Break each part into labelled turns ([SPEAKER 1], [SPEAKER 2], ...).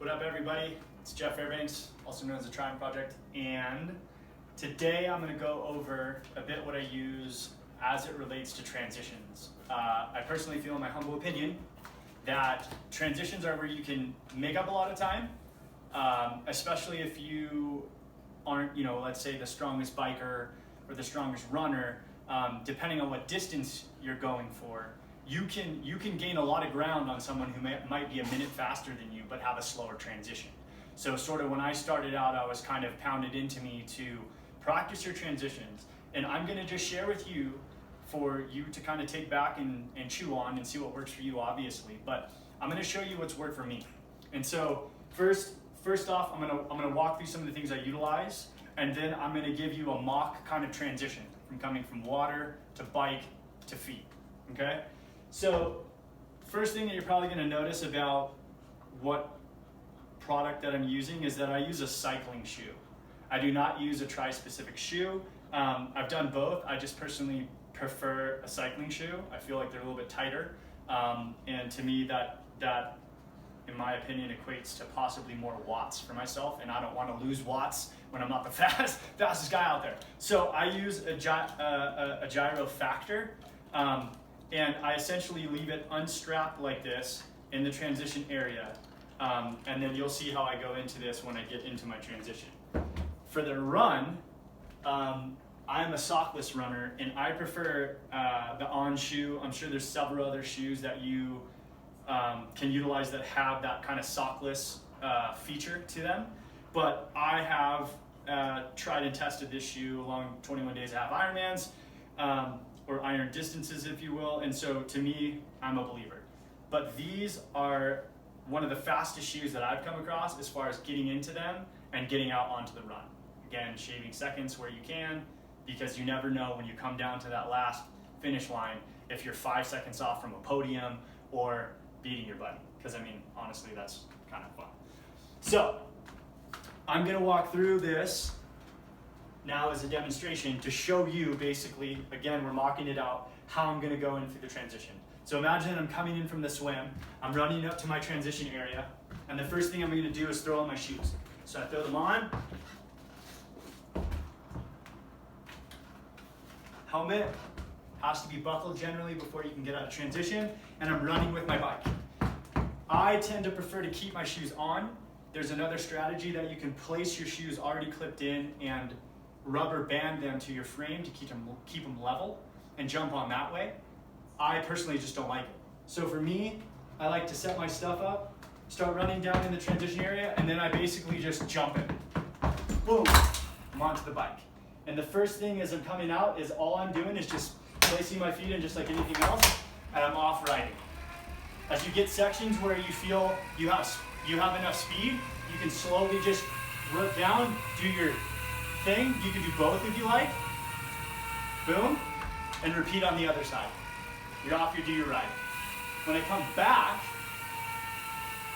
[SPEAKER 1] What up, everybody? It's Jeff Fairbanks, also known as the Triathlon Project, and today I'm going to go over a bit what I use as it relates to transitions. I personally feel, in my humble opinion, that transitions are where you can make up a lot of time, especially if you aren't, let's say the strongest biker or the strongest runner. Depending on what distance you're going for, you can gain a lot of ground on someone who might be a minute faster than you but have a slower transition. So sort of when I started out, I was kind of pounded into me to practice your transitions, and I'm going to just share with you for you to kind of take back and chew on and see what works for you, obviously, but I'm going to show you what's worked for me. And so first off, I'm going to walk through some of the things I utilize, and then I'm going to give you a mock kind of transition from coming from water to bike to feet. Okay? So first thing that you're probably going to notice about what product that I'm using is that I use a cycling shoe. I do not use a tri-specific shoe. I've done both. I just personally prefer a cycling shoe. I feel like they're a little bit tighter, and to me that in my opinion equates to possibly more watts for myself, and I don't want to lose watts when I'm not the fastest guy out there. So I use a gyro factor, and I essentially leave it unstrapped like this in the transition area, and then you'll see how I go into this when I get into my transition. For the run, I'm a sockless runner, and I prefer the On shoe. I'm sure there's several other shoes that you can utilize that have that kind of sockless feature to them. But I have tried and tested this shoe along 21 days half Ironmans, or iron distances, if you will. And so to me, I'm a believer. But these are one of the fastest shoes that I've come across as far as getting into them and getting out onto the run. Again, shaving seconds where you can, because you never know when you come down to that last finish line if you're 5 seconds off from a podium or beating your buddy. Because I mean, honestly, that's kind of fun. So I'm gonna walk through this now as a demonstration to show you basically, again, we're mocking it out, how I'm gonna go in through the transition. So imagine I'm coming in from the swim, I'm running up to my transition area, and the first thing I'm gonna do is throw on my shoes. So I throw them on. Helmet has to be buckled generally before you can get out of transition, and I'm running with my bike. I tend to prefer to keep my shoes on. There's another strategy that you can place your shoes already clipped in and rubber band them to your frame to keep them level and jump on that way. I personally just don't like it. So for me, I like to set my stuff up, start running down in the transition area, and then I basically just jump it. Boom, I'm onto the bike. And the first thing as I'm coming out is all I'm doing is just placing my feet in just like anything else, and I'm off riding. As you get sections where you feel you have enough speed, you can slowly just work down, do your thing. You can do both if you like. Boom, and repeat on the other side. You're off, you do your ride. When I come back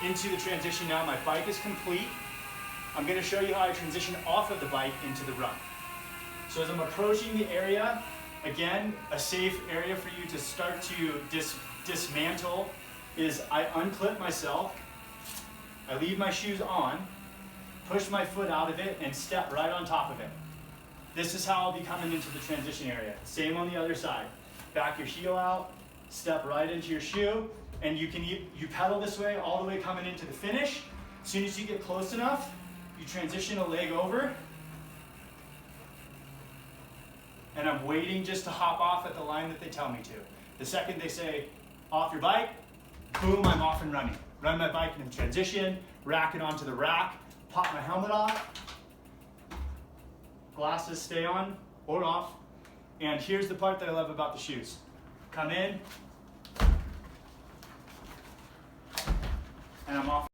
[SPEAKER 1] into the transition now, my bike is complete. I'm gonna show you how I transition off of the bike into the run. So as I'm approaching the area, again, a safe area for you to start to dismantle is I unclip myself, I leave my shoes on, push my foot out of it, and step right on top of it. This is how I'll be coming into the transition area. Same on the other side. Back your heel out, step right into your shoe, and you pedal this way all the way coming into the finish. As soon as you get close enough, you transition a leg over, and I'm waiting just to hop off at the line that they tell me to. The second they say, off your bike, boom, I'm off and running. Run my bike in transition, rack it onto the rack, pop my helmet off, glasses stay on or off, and here's the part that I love about the shoes. Come in, and I'm off.